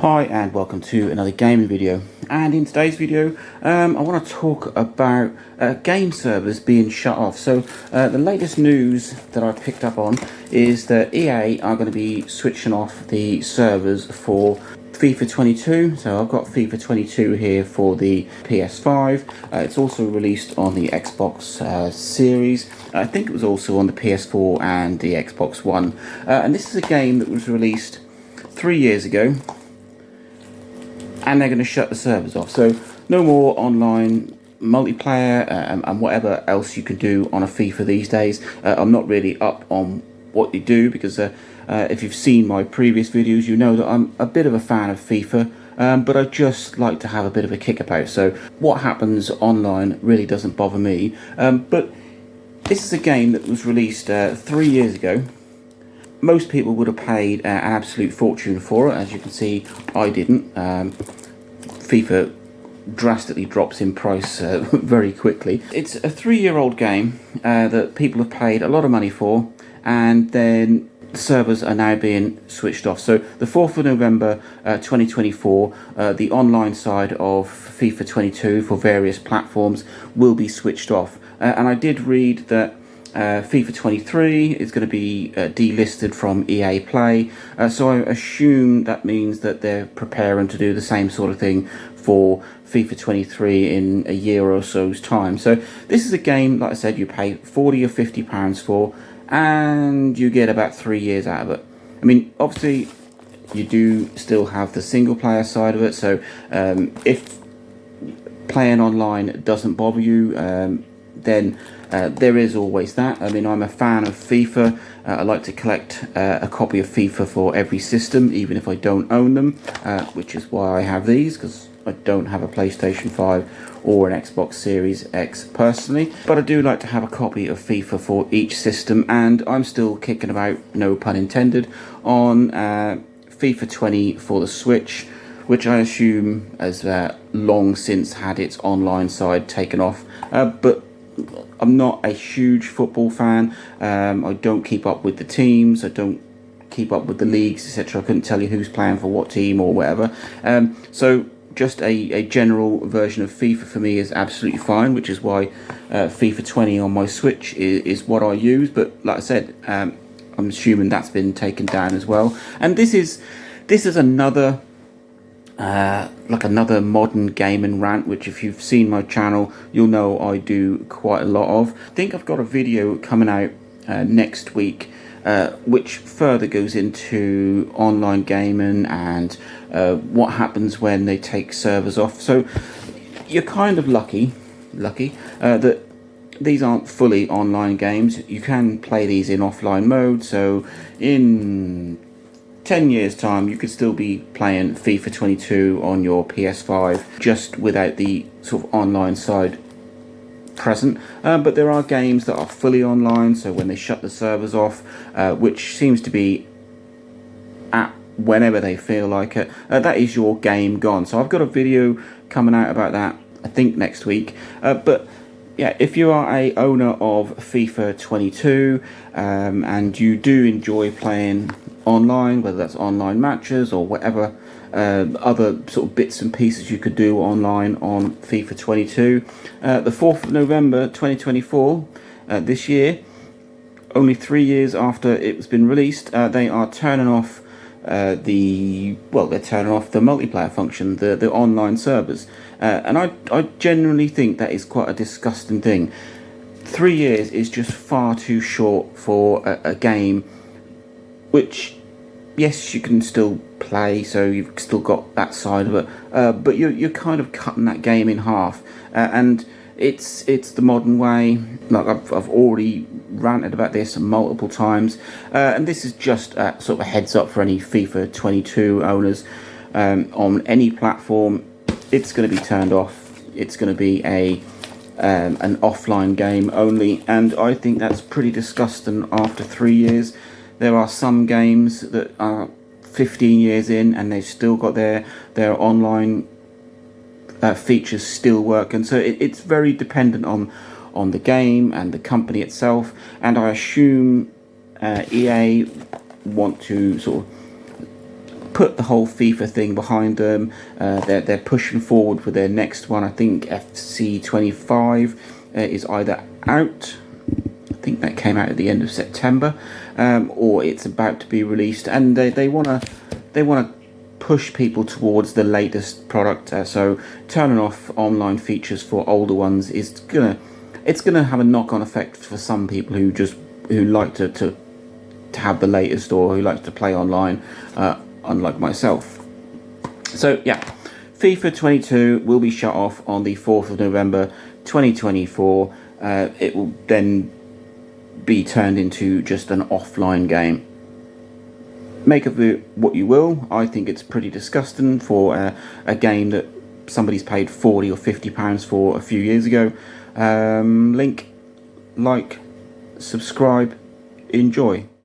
Hi and welcome to another gaming video, and in today's video I want to talk about game servers being shut off. So the latest news that I picked up on is that EA are going to be switching off the servers for FIFA 22. So I've got FIFA 22 here for the PS5. It's also released on the Xbox Series. I think it was also on the PS4 and the Xbox One. And this is a game that was released 3 years ago, and they're going to shut the servers off. So no more online multiplayer and whatever else you can do on a FIFA these days. I'm not really up on what you do because if you've seen my previous videos, you know that I'm a bit of a fan of FIFA, but I just like to have a bit of a kick about. So what happens online really doesn't bother me. But this is a game that was released 3 years ago. Most people would have paid an absolute fortune for it. As you can see, I didn't. FIFA drastically drops in price very quickly. It's a 3-year-old game that people have paid a lot of money for, and then the servers are now being switched off. So the 4th of November 2024, the online side of FIFA 22 for various platforms will be switched off. And I did read that FIFA 23 is going to be delisted from EA Play, so I assume that means that they're preparing to do the same sort of thing for FIFA 23 in a year or so's time. So this is a game, like I said, you pay £40 or £50 for, and you get about 3 years out of it. I mean, obviously, you do still have the single player side of it, so if playing online doesn't bother you, then there is always that. I mean, I'm a fan of FIFA. I like to collect a copy of FIFA for every system, even if I don't own them, which is why I have these, because I don't have a PlayStation 5 or an Xbox Series X personally. But I do like to have a copy of FIFA for each system, and I'm still kicking about, no pun intended, on FIFA 20 for the Switch, which I assume has long since had its online side taken off. But I'm not a huge football fan. I don't keep up with the teams. I don't keep up with the leagues, etc. I couldn't tell you who's playing for what team or whatever. So just a general version of FIFA for me is absolutely fine, which is why FIFA 20 on my Switch is what I use. But like I said, I'm assuming that's been taken down as well. And this is another another modern gaming rant, which if you've seen my channel, you'll know I do quite a lot of. I think I've got a video coming out next week which further goes into online gaming and what happens when they take servers off. So you're kind of lucky that these aren't fully online games. You can play these in offline mode, so in 10 years time you could still be playing FIFA 22 on your PS5 just without the sort of online side present, but there are games that are fully online, so when they shut the servers off, which seems to be at whenever they feel like it, that is your game gone. So I've got a video coming out about that, I think next week, but yeah, if you are a owner of FIFA 22 and you do enjoy playing online, whether that's online matches or whatever other sort of bits and pieces you could do online on FIFA 22, the 4th of November 2024, this year, only 3 years after it was been released, they are turning off they're turning off the multiplayer function, the online servers, and I genuinely think that is quite a disgusting thing. 3 years is just far too short for a game which, yes, you can still play, so you've still got that side of it, but you're kind of cutting that game in half, and it's the modern way. Like I've already ranted about this multiple times, and this is just sort of a heads up for any FIFA 22 owners. On any platform, it's going to be turned off. It's going to be an offline game only, and I think that's pretty disgusting after 3 years. There are some games that are 15 years in and they've still got their online features still work, and so it's very dependent on the game and the company itself, and I assume EA want to sort of put the whole FIFA thing behind them. They're pushing forward with their next one. I think FC 25 is either out. I think that came out at the end of September, or it's about to be released, and they wanna push people towards the latest product. So turning off online features for older ones is gonna have a knock-on effect for some people who like to have the latest, or who like to play online, unlike myself. So yeah, FIFA 22 will be shut off on the 4th of November 2024. It will then be turned into just an offline game. Make of it what you will. I think it's pretty disgusting for a game that somebody's paid £40 or £50 for a few years ago. Like, subscribe, enjoy.